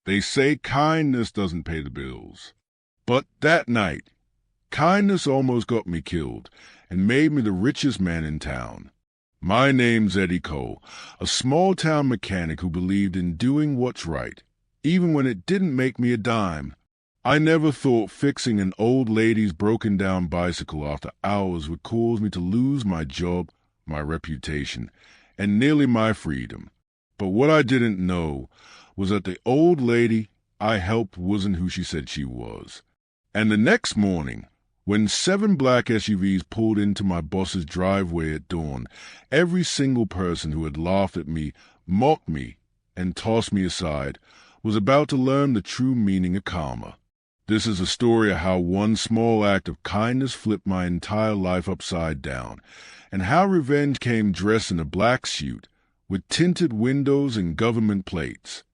They say kindness doesn't pay the bills. But that night, kindness almost got me killed and made me the richest man in town. My name's Eddie Cole, a small-town mechanic who believed in doing what's right, even when it didn't make me a dime. I never thought fixing an old lady's broken-down bicycle after hours would cause me to lose my job, my reputation, and nearly my freedom. But what I didn't know was that the old lady I helped wasn't who she said she was. And the next morning, when 7 black SUVs pulled into my boss's driveway at dawn, every single person who had laughed at me, mocked me, and tossed me aside was about to learn the true meaning of karma. This is a story of how one small act of kindness flipped my entire life upside down, and how revenge came dressed in a black suit with tinted windows and government plates.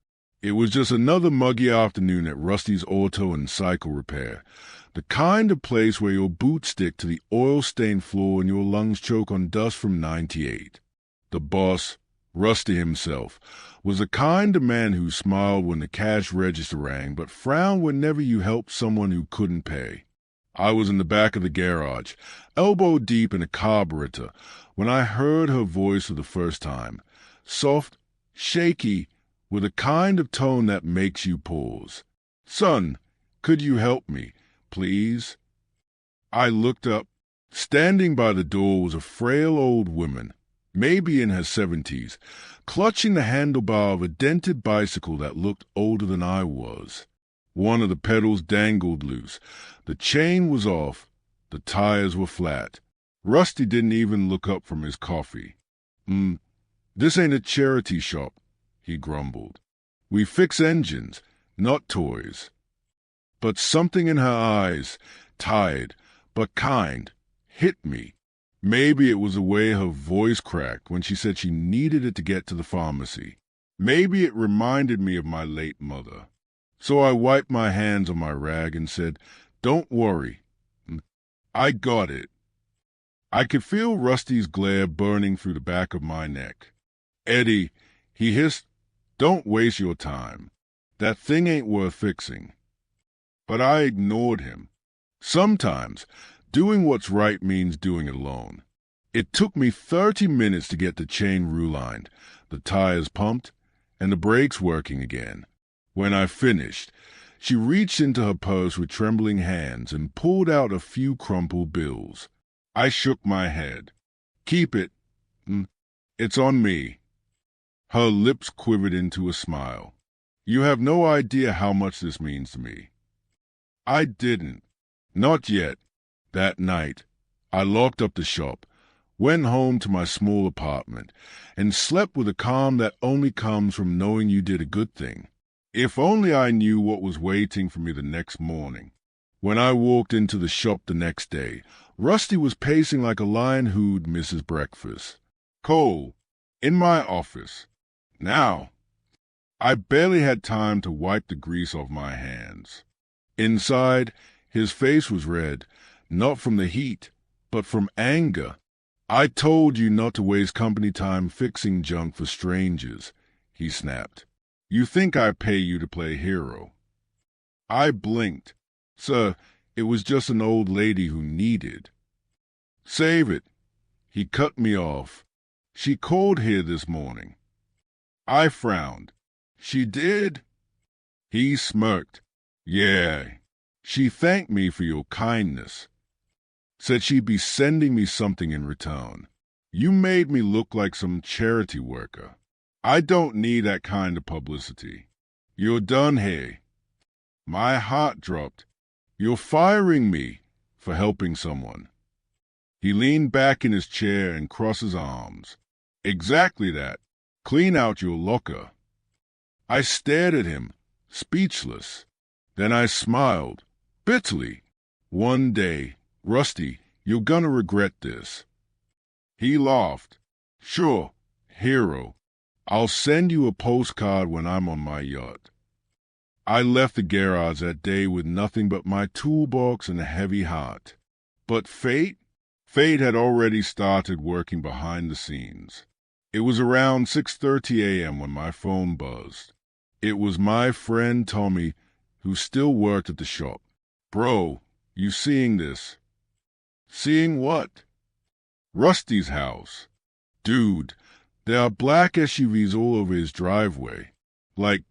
It was just another muggy afternoon at Rusty's Auto and Cycle Repair, the kind of place where your boots stick to the oil-stained floor and your lungs choke on dust from '98. The boss, Rusty himself, was the kind of man who smiled when the cash register rang but frowned whenever you helped someone who couldn't pay. I was in the back of the garage, elbow deep in a carburetor, when I heard her voice for the first time, soft, shaky, with a kind of tone that makes you pause. "Son, could you help me, please?" I looked up. Standing by the door was a frail old woman, maybe in her 70s, clutching the handlebar of a dented bicycle that looked older than I was. One of the pedals dangled loose. The chain was off. The tires were flat. Rusty didn't even look up from his coffee. This ain't a charity shop," he grumbled. "We fix engines, not toys." But something in her eyes, tired but kind, hit me. Maybe it was the way her voice cracked when she said she needed it to get to the pharmacy. Maybe it reminded me of my late mother. So I wiped my hands on my rag and said, "Don't worry. I got it." I could feel Rusty's glare burning through the back of my neck. "Eddie," he hissed, "don't waste your time. That thing ain't worth fixing." But I ignored him. Sometimes doing what's right means doing it alone. It took me 30 minutes to get the chain relined, the tires pumped, and the brakes working again. When I finished, she reached into her purse with trembling hands and pulled out a few crumpled bills. I shook my head. "Keep it. It's on me." Her lips quivered into a smile. "You have no idea how much this means to me." I didn't. Not yet. That night, I locked up the shop, went home to my small apartment, and slept with a calm that only comes from knowing you did a good thing. If only I knew what was waiting for me the next morning. When I walked into the shop the next day, Rusty was pacing like a lion who'd miss his breakfast. "Cole, in my office. Now." I barely had time to wipe the grease off my hands. Inside, his face was red, not from the heat, but from anger. "I told you not to waste company time fixing junk for strangers," he snapped. "You think I pay you to play hero." I blinked. "Sir, it was just an old lady who needed." "Save it." He cut me off. "She called here this morning." I frowned. "She did?" He smirked. "Yeah. She thanked me for your kindness. Said she'd be sending me something in return. You made me look like some charity worker. I don't need that kind of publicity. You're done here." My heart dropped. "You're firing me for helping someone." He leaned back in his chair and crossed his arms. "Exactly that. Clean out your locker." I stared at him, speechless. Then I smiled, bitterly. "One day, Rusty, you're gonna regret this." He laughed. "Sure, hero. I'll send you a postcard when I'm on my yacht." I left the garage that day with nothing but my toolbox and a heavy heart. But fate? Fate had already started working behind the scenes. It was around 6:30 a.m. when my phone buzzed. It was my friend Tommy, who still worked at the shop. Bro, you seeing this? Seeing what? Rusty's house. Dude, there are black SUVs all over his driveway. Like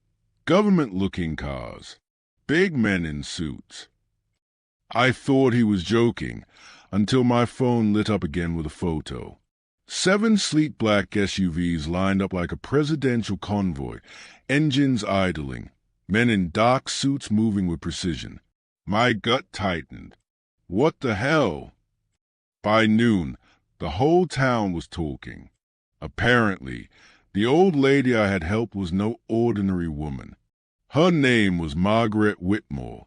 government-looking cars. Big men in suits. I thought he was joking, until my phone lit up again with a photo. 7 sleek black SUVs lined up like a presidential convoy, engines idling, men in dark suits moving with precision. My gut tightened. What the hell? By noon, the whole town was talking. Apparently, the old lady I had helped was no ordinary woman. Her name was Margaret Whitmore,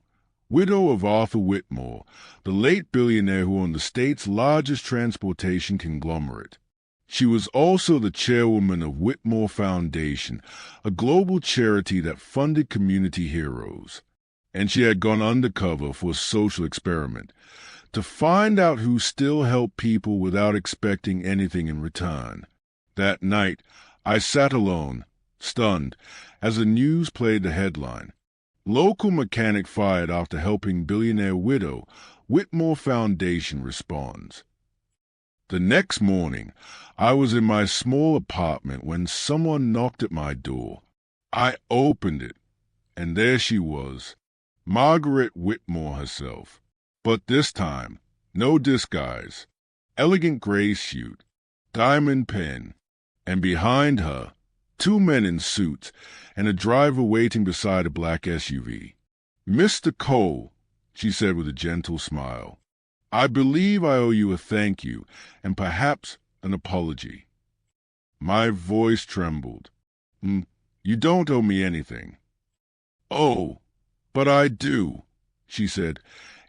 widow of Arthur Whitmore, the late billionaire who owned the state's largest transportation conglomerate. She was also the chairwoman of Whitmore Foundation, a global charity that funded community heroes. And she had gone undercover for a social experiment, to find out who still helped people without expecting anything in return. That night, I sat alone, stunned, as the news played the headline. Local mechanic fired after helping billionaire widow, Whitmore Foundation responds. The next morning, I was in my small apartment when someone knocked at my door. I opened it, and there she was, Margaret Whitmore herself. But this time, no disguise, elegant gray suit, diamond pin, and behind her, 2 men in suits and a driver waiting beside a black SUV. Mr. Cole, she said with a gentle smile, I believe I owe you a thank you and perhaps an apology. My voice trembled. You don't owe me anything. Oh, but I do, she said,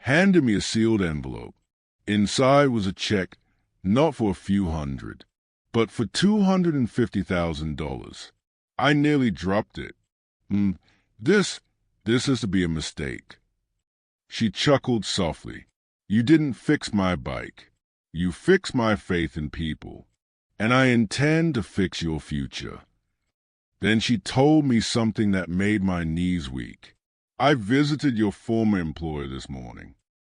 handing me a sealed envelope. Inside was a check, not for a few hundred, but for $250,000. I nearly dropped it. This is to be a mistake. She chuckled softly. You didn't fix my bike. You fixed my faith in people. And I intend to fix your future. Then she told me something that made my knees weak. I visited your former employer this morning.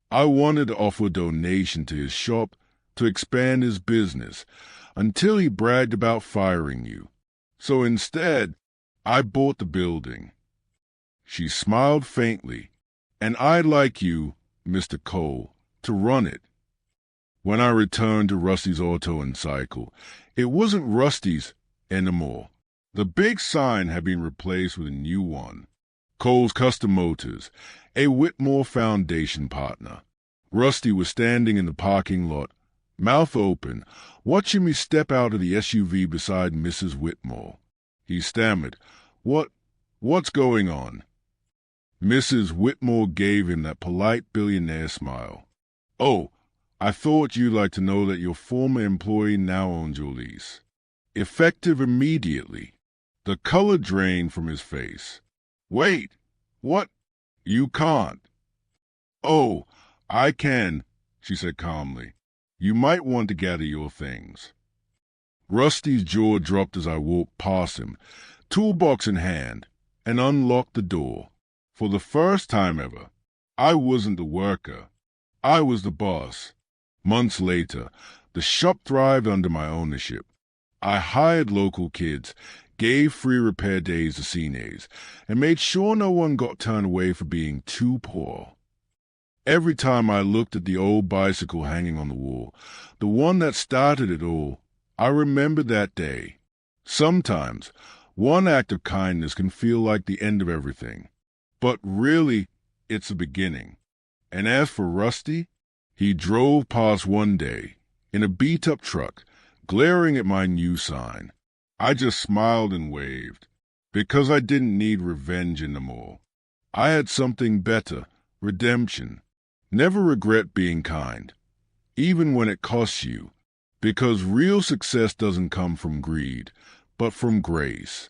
I wanted to offer a donation to his shop to expand his business until he bragged about firing you. So instead, I bought the building. She smiled faintly. And I'd like you, Mr. Cole, to run it. When I returned to Rusty's Auto and Cycle, it wasn't Rusty's anymore. The big sign had been replaced with a new one. Cole's Custom Motors, a Whitmore Foundation partner. Rusty was standing in the parking lot, mouth open, watching me step out of the SUV beside Mrs. Whitmore. He stammered, What's going on? Mrs. Whitmore gave him that polite billionaire smile. Oh, I thought you'd like to know that your former employee now owns your lease. Effective immediately. The color drained from his face. Wait, what? You can't. Oh, I can, she said calmly. You might want to gather your things. Rusty's jaw dropped as I walked past him, toolbox in hand, and unlocked the door. For the first time ever, I wasn't the worker. I was the boss. Months later, the shop thrived under my ownership. I hired local kids, gave free repair days to seniors, and made sure no one got turned away for being too poor. Every time I looked at the old bicycle hanging on the wall, the one that started it all, I remembered that day. Sometimes, one act of kindness can feel like the end of everything. But really, it's the beginning. And as for Rusty, he drove past one day, in a beat-up truck, glaring at my new sign. I just smiled and waved, because I didn't need revenge anymore. I had something better, redemption. Never regret being kind, even when it costs you, because real success doesn't come from greed, but from grace.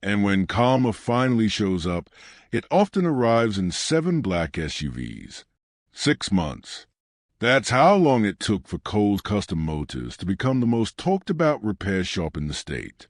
And when karma finally shows up, it often arrives in 7 black SUVs. 6 months. That's how long it took for Cole's Custom Motors to become the most talked-about repair shop in the state.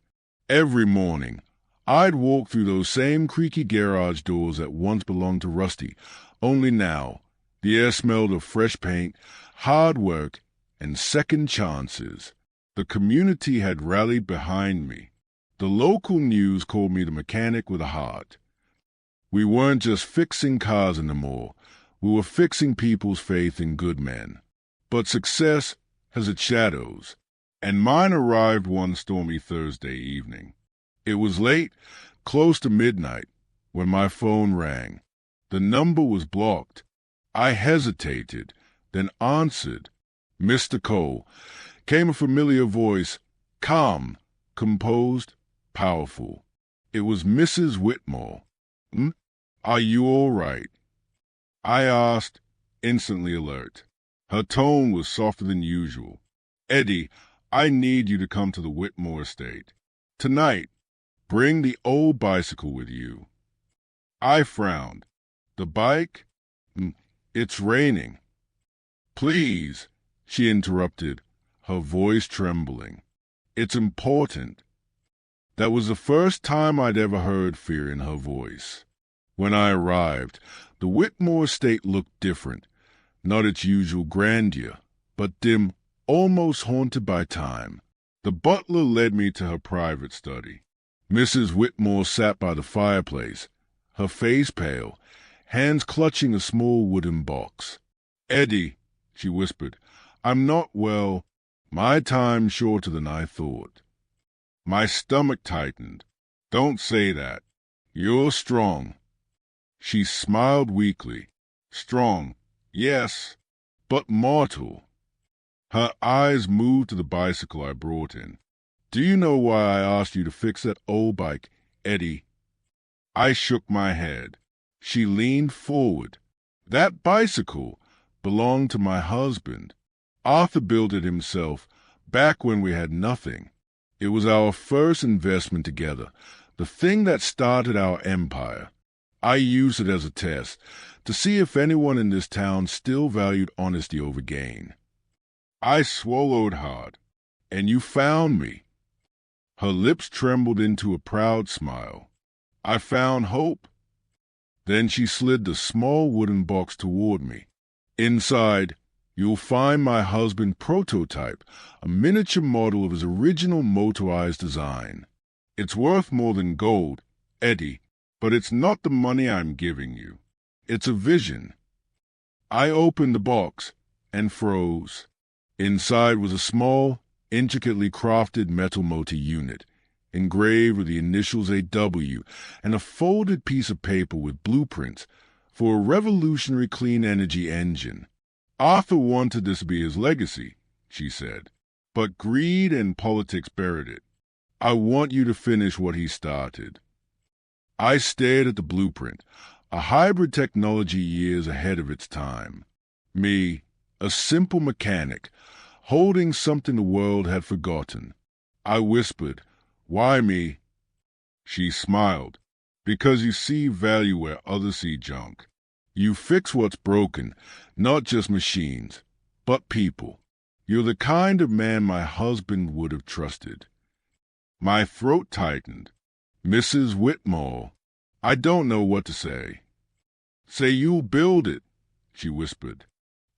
Every morning, I'd walk through those same creaky garage doors that once belonged to Rusty, only now the air smelled of fresh paint, hard work, and second chances. The community had rallied behind me. The local news called me the mechanic with a heart. We weren't just fixing cars anymore. We were fixing people's faith in good men. But success has its shadows, and mine arrived one stormy Thursday evening. It was late, close to midnight, when my phone rang. The number was blocked. I hesitated, then answered. "Mr. Cole," came a familiar voice, calm, composed, powerful. It was Mrs. Whitmore. "Are you all right?" I asked, instantly alert. Her tone was softer than usual. "Eddie, I need you to come to the Whitmore estate. Tonight, bring the old bicycle with you." I frowned. "The bike? It's raining." "Please," she interrupted, her voice trembling. "It's important." That was the first time I'd ever heard fear in her voice. When I arrived, the Whitmore estate looked different. Not its usual grandeur, but dim, almost haunted by time. The butler led me to her private study. Mrs. Whitmore sat by the fireplace, her face pale, hands clutching a small wooden box. "Eddie," she whispered, "I'm not well. My time's shorter than I thought." My stomach tightened. "Don't say that. You're strong." She smiled weakly. "Strong, yes, but mortal." Her eyes moved to the bicycle I brought in. "Do you know why I asked you to fix that old bike, Eddie?" I shook my head. She leaned forward. "That bicycle belonged to my husband. Arthur built it himself back when we had nothing. It was our first investment together, the thing that started our empire. I used it as a test to see if anyone in this town still valued honesty over gain." I swallowed hard. "And you found me." Her lips trembled into a proud smile. "I found hope." Then she slid the small wooden box toward me. "Inside, you'll find my husband's prototype, a miniature model of his original motorized design. It's worth more than gold, Eddie, but it's not the money I'm giving you. It's a vision." I opened the box and froze. Inside was a small, intricately crafted metal motor unit, engraved with the initials AW, and a folded piece of paper with blueprints for a revolutionary clean energy engine. "Arthur wanted this to be his legacy," she said, "but greed and politics buried it. I want you to finish what he started." I stared at the blueprint, a hybrid technology years ahead of its time. Me, a simple mechanic, holding something the world had forgotten. I whispered, "Why me?" She smiled. "Because you see value where others see junk. You fix what's broken, not just machines, but people. You're the kind of man my husband would have trusted." My throat tightened. "Mrs. Whitmore, I don't know what to say." "Say you'll build it," she whispered.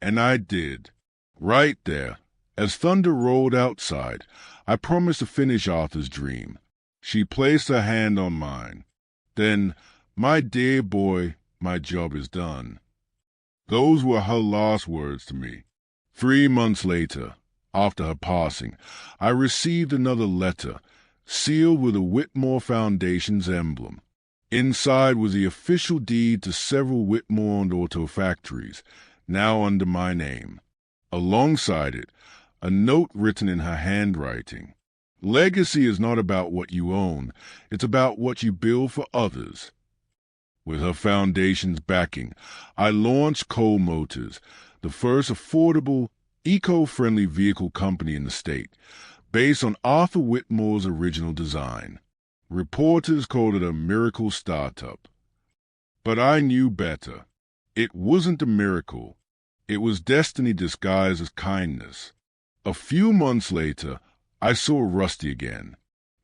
And I did. Right there, as thunder rolled outside, I promised to finish Arthur's dream. She placed her hand on mine. Then, "My dear boy, my job is done." Those were her last words to me. 3 months later, after her passing, I received another letter, sealed with the Whitmore Foundation's emblem. Inside was the official deed to several Whitmore-owned auto factories, now under my name. Alongside it, a note written in her handwriting. "Legacy is not about what you own, it's about what you build for others." With her foundation's backing, I launched Cole Motors, the first affordable, eco-friendly vehicle company in the state, based on Arthur Whitmore's original design. Reporters called it a miracle startup. But I knew better. It wasn't a miracle. It was destiny disguised as kindness. A few months later, I saw Rusty again.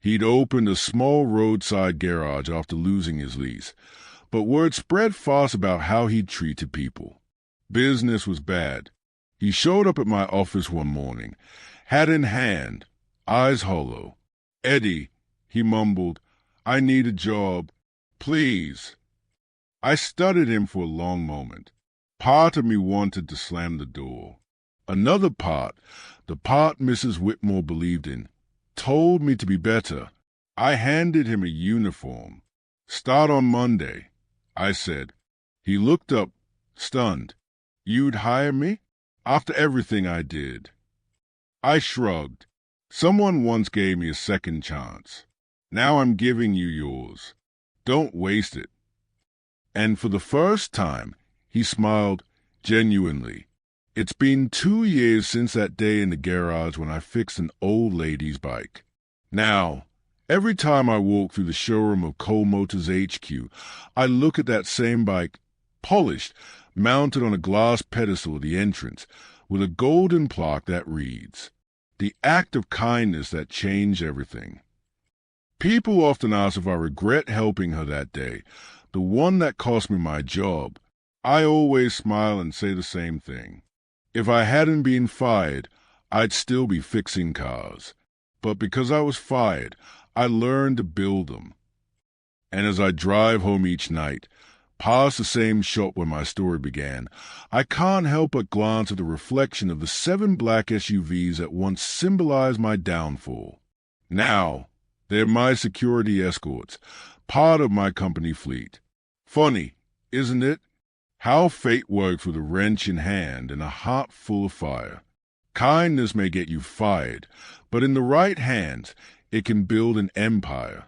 He'd opened a small roadside garage after losing his lease, but word spread fast about how he'd treated people. Business was bad. He showed up at my office one morning, hat in hand, eyes hollow. "Eddie," he mumbled, "I need a job. Please." I studied him for a long moment. Part of me wanted to slam the door. Another part, the part Mrs. Whitmore believed in, told me to be better. I handed him a uniform. "Start on Monday," I said. He looked up, stunned. "You'd hire me? After everything I did?" I shrugged. "Someone once gave me a second chance. Now I'm giving you yours. Don't waste it." And for the first time, he smiled genuinely. It's been 2 years since that day in the garage when I fixed an old lady's bike. Now, every time I walk through the showroom of Cole Motors HQ, I look at that same bike, polished, mounted on a glass pedestal at the entrance, with a golden plaque that reads, "The act of kindness that changed everything." People often ask if I regret helping her that day, the one that cost me my job. I always smile and say the same thing. If I hadn't been fired, I'd still be fixing cars. But because I was fired, I learned to build them. And as I drive home each night, past the same shop where my story began, I can't help but glance at the reflection of the 7 black SUVs that once symbolized my downfall. Now, they're my security escorts, part of my company fleet. Funny, isn't it? How fate works with a wrench in hand and a heart full of fire. Kindness may get you fired, but in the right hands, it can build an empire.